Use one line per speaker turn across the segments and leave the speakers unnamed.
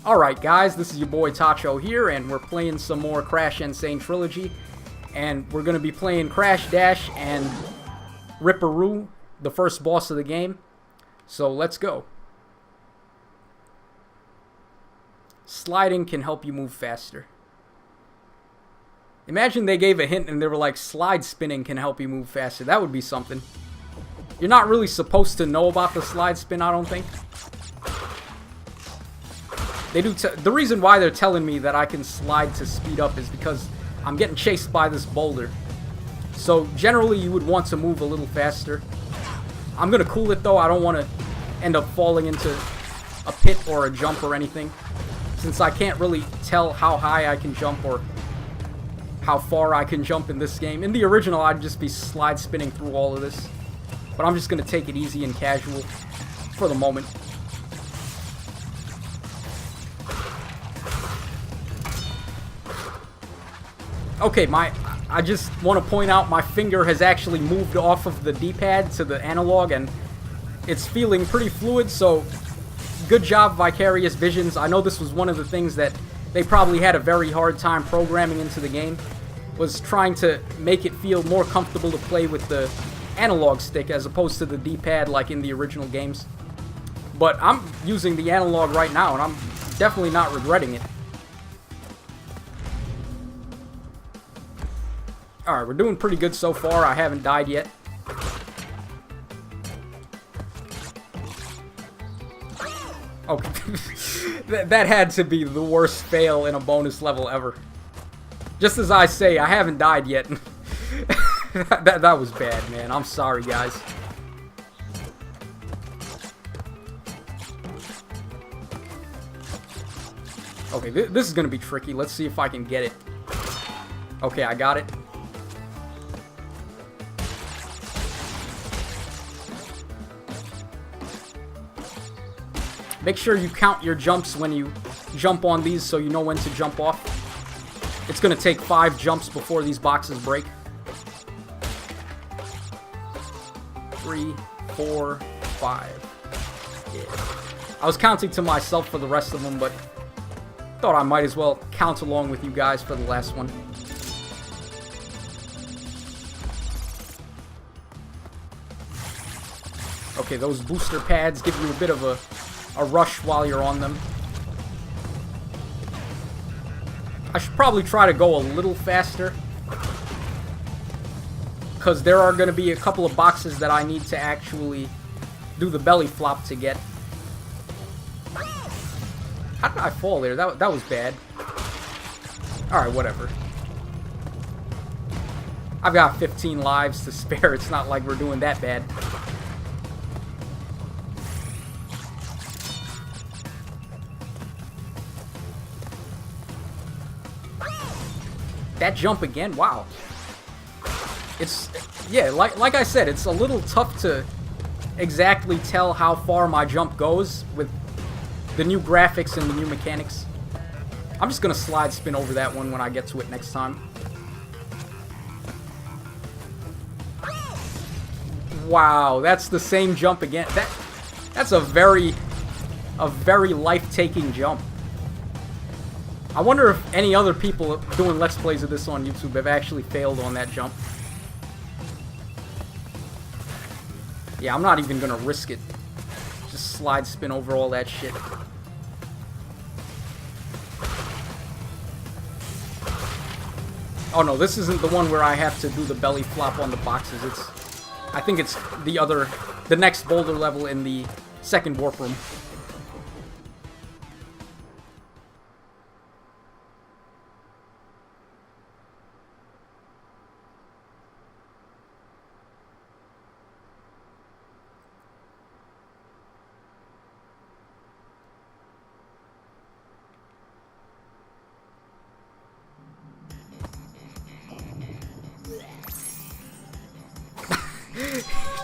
Alright guys, this is your boy Tacho here, and we're playing some more Crash and Sane Trilogy. And we're going to be playing Crash Dash and Ripperoo, the first boss of the game. So let's go. Sliding can help you move faster. Imagine they gave a hint and they were like, slide spinning can help you move faster. That would be something. You're not really supposed to know about the slide spin, I don't think. They do. The reason why they're telling me that I can slide to speed up is because I'm getting chased by this boulder. So generally you would want to move a little faster. I'm going to cool it though. I don't want to end up falling into a pit or a jump or anything, since I can't really tell how high I can jump or how far I can jump in this game. In the original, I'd just be slide spinning through all of this. But I'm just going to take it easy and casual for the moment. Okay, I just want to point out my finger has actually moved off of the D-pad to the analog, and it's feeling pretty fluid, so good job, Vicarious Visions. I know this was one of the things that they probably had a very hard time programming into the game, was trying to make it feel more comfortable to play with the analog stick as opposed to the D-pad like in the original games. But I'm using the analog right now, and I'm definitely not regretting it. Alright, we're doing pretty good so far. I haven't died yet. Okay. That had to be the worst fail in a bonus level ever. Just as I say, I haven't died yet. that was bad, man. I'm sorry, guys. Okay, this is going to be tricky. Let's see if I can get it. Okay, I got it. Make sure you count your jumps when you jump on these so you know when to jump off. It's going to take 5 jumps before these boxes break. 3, 4, 5. Yeah. I was counting to myself for the rest of them, but thought I might as well count along with you guys for the last one. Okay, those booster pads give you a bit of a rush while you're on them. I should probably try to go a little faster, because there are going to be a couple of boxes that I need to actually do the belly flop to get. How did I fall there? That was bad. Alright, whatever. I've got 15 lives to spare. It's not like we're doing that bad. That jump again? Wow. It's, yeah, like I said, it's a little tough to exactly tell how far my jump goes with the new graphics and the new mechanics. I'm just gonna slide spin over that one when I get to it next time. Wow, that's the same jump again. That's a very life-taking jump. I wonder if any other people doing Let's Plays of this on YouTube have actually failed on that jump. Yeah, I'm not even gonna risk it. Just slide spin over all that shit. Oh no, this isn't the one where I have to do the belly flop on the boxes. I think it's the next boulder level in the second warp room.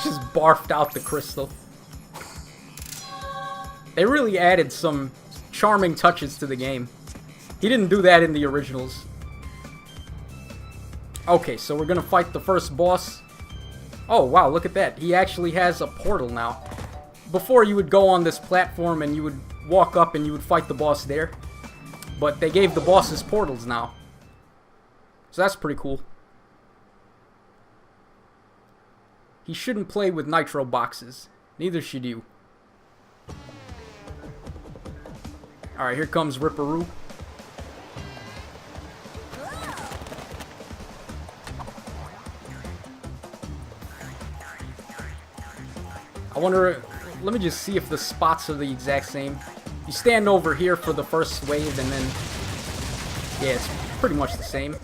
Just barfed out the crystal. They really added some charming touches to the game. He didn't do that in the originals. Okay, so we're gonna fight the first boss. Oh, wow, look at that. He actually has a portal now. Before, you would go on this platform and you would walk up and you would fight the boss there. But they gave the bosses portals now. So that's pretty cool. He shouldn't play with nitro boxes. Neither should you. Alright, here comes Ripperoo. I wonder, let me just see if the spots are the exact same. You stand over here for the first wave and then, yeah, it's pretty much the same.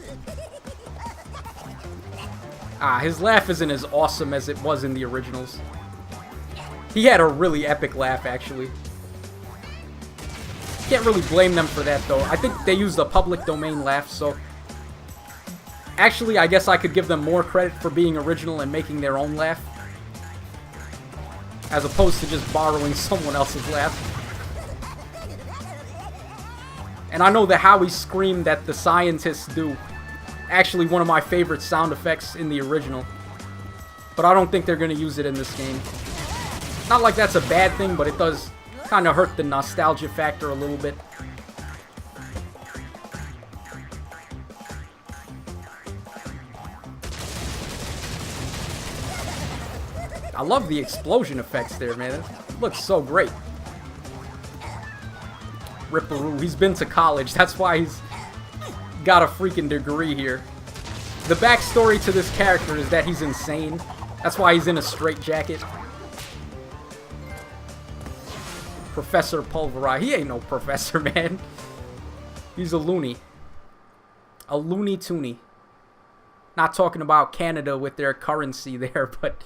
Ah, his laugh isn't as awesome as it was in the originals. He had a really epic laugh, actually. Can't really blame them for that, though. I think they used a public domain laugh, so... Actually, I guess I could give them more credit for being original and making their own laugh. As opposed to just borrowing someone else's laugh. And I know the Howie scream that the scientists do. Actually, one of my favorite sound effects in the original. But I don't think they're going to use it in this game. Not like that's a bad thing, but it does kind of hurt the nostalgia factor a little bit. I love the explosion effects there, man. It looks so great. Ripperoo, he's been to college. That's why he's got a freaking degree here. The backstory to this character is that he's insane. That's why he's in a straitjacket. Professor Pulverize. He ain't no professor, man. He's a loony. A loony toony. Not talking about Canada with their currency there, but...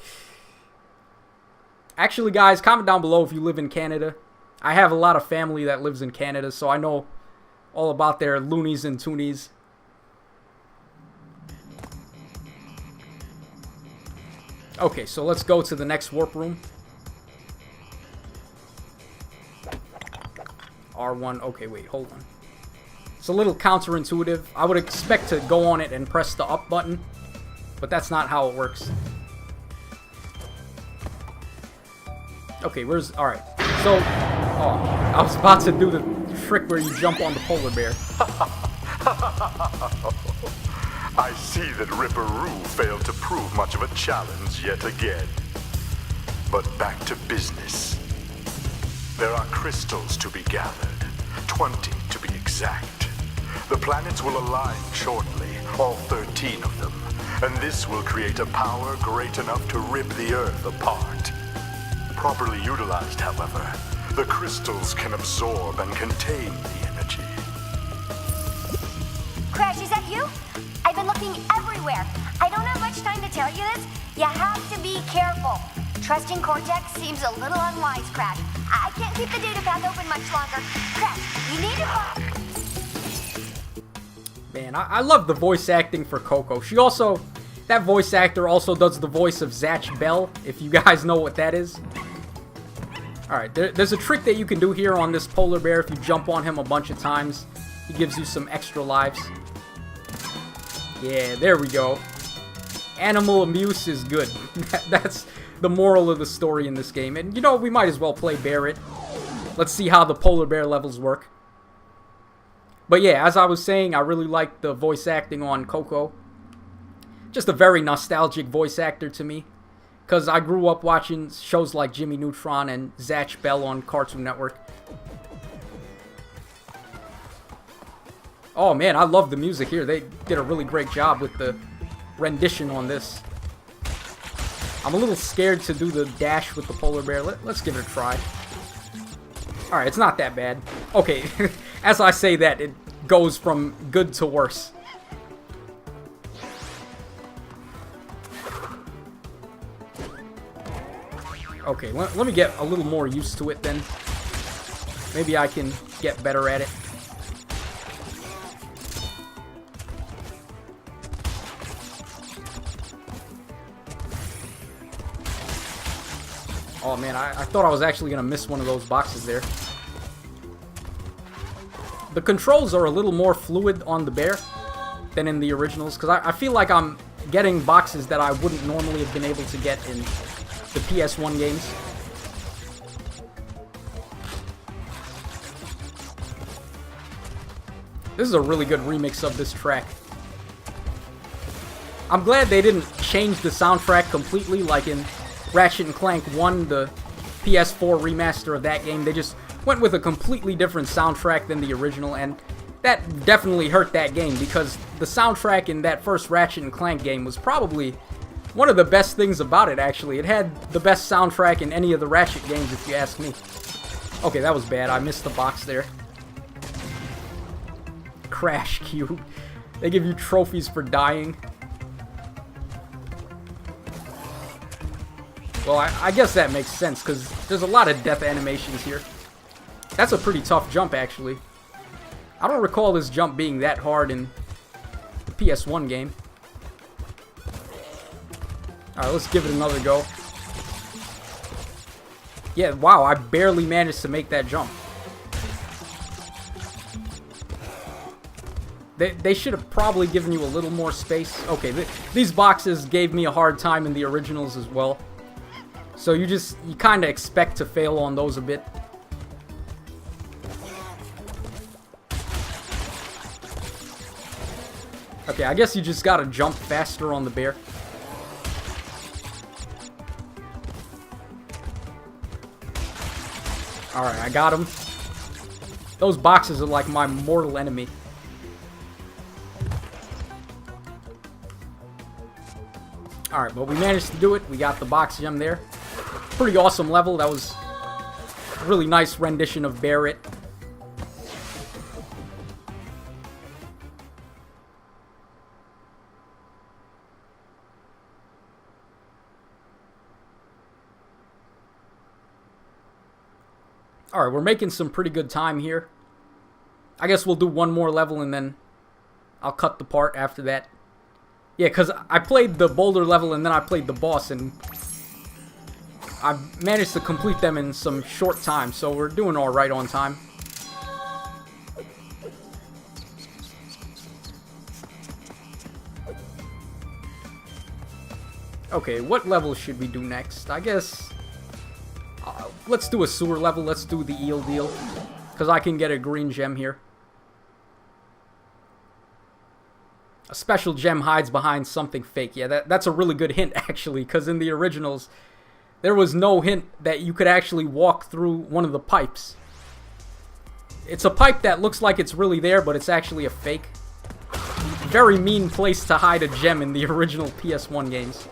Actually, guys, comment down below if you live in Canada. I have a lot of family that lives in Canada, so I know all about their loonies and toonies. Okay, so let's go to the next warp room. R1. Okay, wait, hold on. It's a little counterintuitive. I would expect to go on it and press the up button, but that's not how it works. Okay, where's... Alright. So... Oh, I was about to do the trick where you jump on the polar bear.
I see that Ripperoo failed to prove much of a challenge yet again. But back to business. There are crystals to be gathered. 20 to be exact. The planets will align shortly, all 13 of them. And this will create a power great enough to rip the Earth apart. Properly utilized, however, the crystals can absorb and contain the energy.
Crash, is that you? I've been looking everywhere. I don't have much time to tell you this. You have to be careful. Trusting Cortex seems a little unwise, Crash. I can't keep the data path open much longer. Crash, you need to...
Man, I love the voice acting for Coco. She also... That voice actor also does the voice of Zatch Bell, if you guys know what that is. Alright, there's a trick that you can do here on this polar bear. If you jump on him a bunch of times, he gives you some extra lives. Yeah, there we go. Animal abuse is good. That's the moral of the story in this game. And, you know, we might as well play Barrett. Let's see how the polar bear levels work. But yeah, as I was saying, I really like the voice acting on Coco. Just a very nostalgic voice actor to me. Because I grew up watching shows like Jimmy Neutron and Zatch Bell on Cartoon Network. Oh man, I love the music here. They did a really great job with the rendition on this. I'm a little scared to do the dash with the polar bear. Let's give it a try. Alright, it's not that bad. Okay, as I say that, it goes from good to worse. Okay, let me get a little more used to it then. Maybe I can get better at it. Oh man, I thought I was actually going to miss one of those boxes there. The controls are a little more fluid on the bear than in the originals, because I feel like I'm getting boxes that I wouldn't normally have been able to get in the PS1 games. This is a really good remix of this track. I'm glad they didn't change the soundtrack completely like in Ratchet & Clank 1, the PS4 remaster of that game. They just went with a completely different soundtrack than the original, and that definitely hurt that game because the soundtrack in that first Ratchet & Clank game was probably one of the best things about it, actually. It had the best soundtrack in any of the Ratchet games, if you ask me. Okay, that was bad. I missed the box there. Crash Cube. They give you trophies for dying. Well, I guess that makes sense, because there's a lot of death animations here. That's a pretty tough jump, actually. I don't recall this jump being that hard in the PS1 game. Alright, let's give it another go. Yeah, wow, I barely managed to make that jump. They should have probably given you a little more space. Okay, these boxes gave me a hard time in the originals as well. So you kind of expect to fail on those a bit. Okay, I guess you just gotta jump faster on the bear. Alright, I got him. Those boxes are like my mortal enemy. Alright, but we managed to do it. We got the box gem there. Pretty awesome level. That was a really nice rendition of Barrett. Alright, we're making some pretty good time here. I guess we'll do one more level and then I'll cut the part after that. Yeah, because I played the boulder level and then I played the boss, and I managed to complete them in some short time, so we're doing alright on time. Okay, what level should we do next? I guess let's do a sewer level. Let's do the eel deal, because I can get a green gem here. A special gem hides behind something fake. Yeah, that's a really good hint, actually, because in the originals, there was no hint that you could actually walk through one of the pipes. It's a pipe that looks like it's really there, but it's actually a fake. Very mean place to hide a gem in the original PS1 games.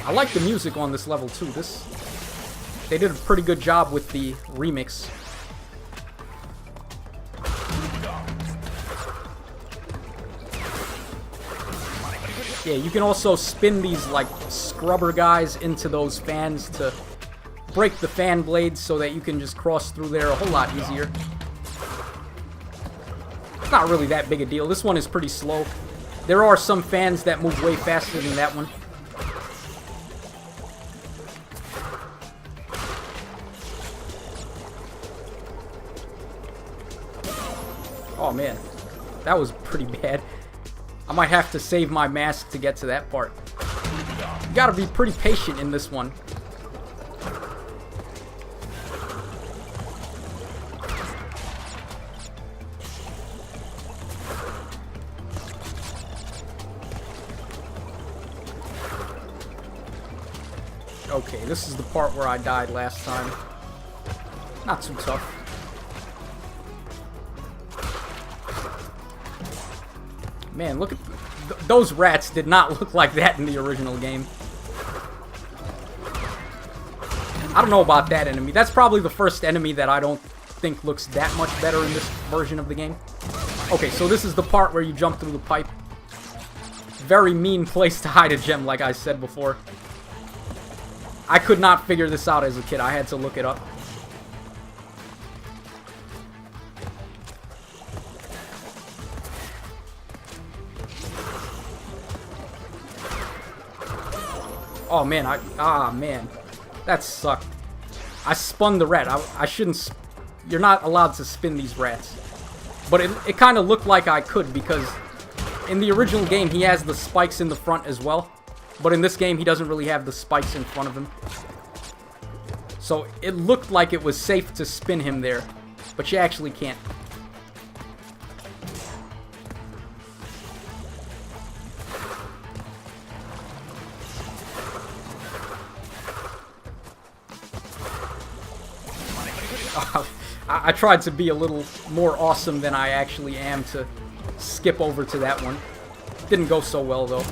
I like the music on this level too. They did a pretty good job with the remix. Yeah, you can also spin these like scrubber guys into those fans to break the fan blades so that you can just cross through there a whole lot easier. It's not really that big a deal. This one is pretty slow. There are some fans that move way faster than that one. Oh man, that was pretty bad. I might have to save my mask to get to that part. You gotta be pretty patient in this one. Okay, this is the part where I died last time. Not too tough. Man, look at... those rats did not look like that in the original game. I don't know about that enemy. That's probably the first enemy that I don't think looks that much better in this version of the game. Okay, so this is the part where you jump through the pipe. Very mean place to hide a gem, like I said before. I could not figure this out as a kid. I had to look it up. Oh man, man. That sucked. I spun the rat. I shouldn't... You're not allowed to spin these rats. But it kind of looked like I could, because in the original game he has the spikes in the front as well. But in this game, he doesn't really have the spikes in front of him. So it looked like it was safe to spin him there, but you actually can't. I tried to be a little more awesome than I actually am to skip over to that one. Didn't go so well, though.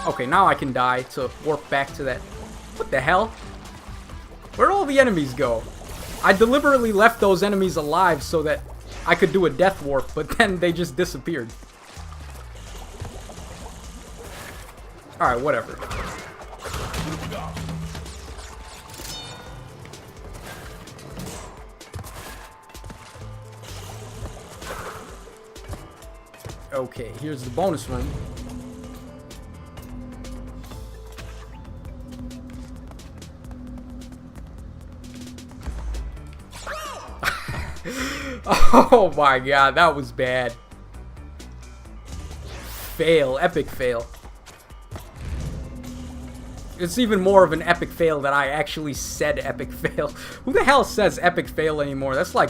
Okay, now I can die to warp back to that. What the hell? Where'd all the enemies go? I deliberately left those enemies alive so that I could do a death warp, but then they just disappeared. Alright, whatever. Okay, here's the bonus room. Oh my god, that was bad. Fail, epic fail. It's even more of an epic fail that I actually said epic fail. Who the hell says epic fail anymore? That's like,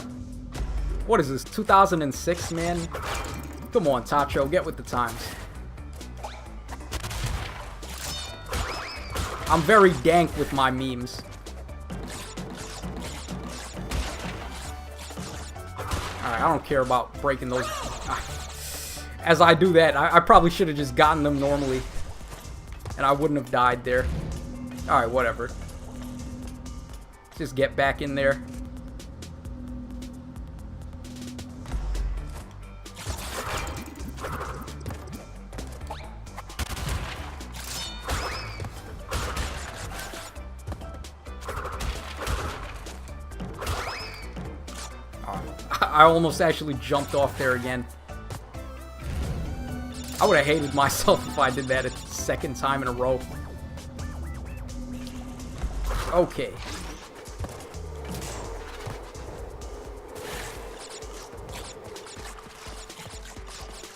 what is this, 2006, man? Come on, Tacho, get with the times. I'm very dank with my memes. Alright, I don't care about breaking those. As I do that, I probably should have just gotten them normally. And I wouldn't have died there. Alright, whatever. Just get back in there. I almost actually jumped off there again. I would have hated myself if I did that a second time in a row. Okay.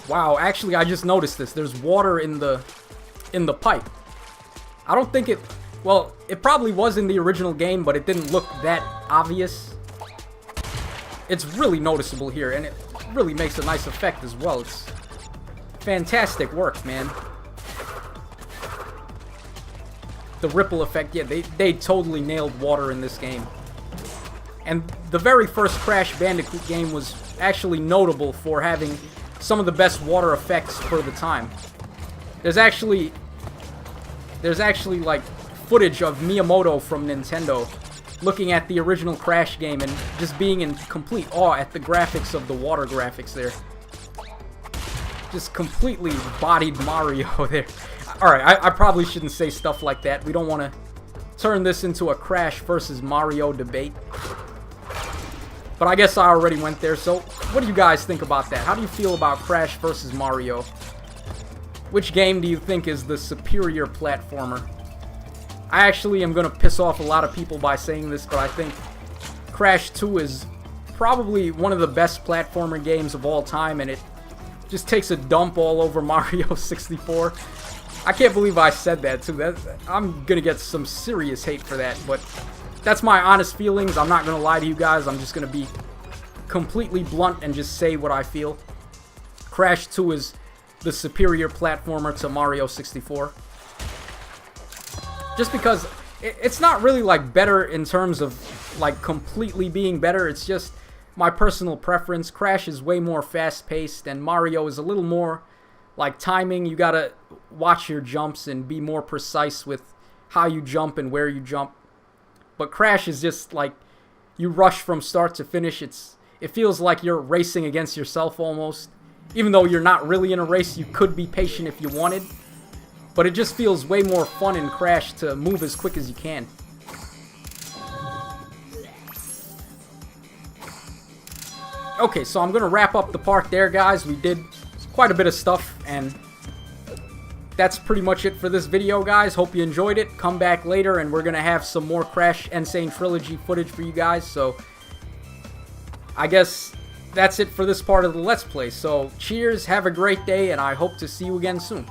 Wow, actually I just noticed this. There's water in the pipe. I don't think it, well, it probably was in the original game, but it didn't look that obvious. It's really noticeable here, and it really makes a nice effect as well. It's fantastic work, man. The ripple effect, yeah, they totally nailed water in this game. And the very first Crash Bandicoot game was actually notable for having some of the best water effects for the time. There's actually like footage of Miyamoto from Nintendo looking at the original Crash game and just being in complete awe at the graphics of the water graphics there. Just completely bodied Mario there. Alright, I probably shouldn't say stuff like that. We don't want to turn this into a Crash versus Mario debate. But I guess I already went there, so what do you guys think about that? How do you feel about Crash versus Mario? Which game do you think is the superior platformer? I actually am going to piss off a lot of people by saying this, but I think Crash 2 is probably one of the best platformer games of all time, and it just takes a dump all over Mario 64. I can't believe I said that, too. I'm going to get some serious hate for that, but that's my honest feelings. I'm not going to lie to you guys. I'm just going to be completely blunt and just say what I feel. Crash 2 is the superior platformer to Mario 64. Just because it's not really like better in terms of like completely being better. It's just my personal preference. Crash is way more fast-paced, and Mario is a little more like timing. You gotta watch your jumps and be more precise with how you jump and where you jump. But Crash is just like you rush from start to finish. It feels like you're racing against yourself almost. Even though you're not really in a race, you could be patient if you wanted. But it just feels way more fun in Crash to move as quick as you can. Okay, so I'm going to wrap up the part there, guys. We did quite a bit of stuff, and that's pretty much it for this video, guys. Hope you enjoyed it. Come back later, and we're going to have some more Crash and Sane Trilogy footage for you guys. So, I guess that's it for this part of the Let's Play. So, cheers, have a great day, and I hope to see you again soon.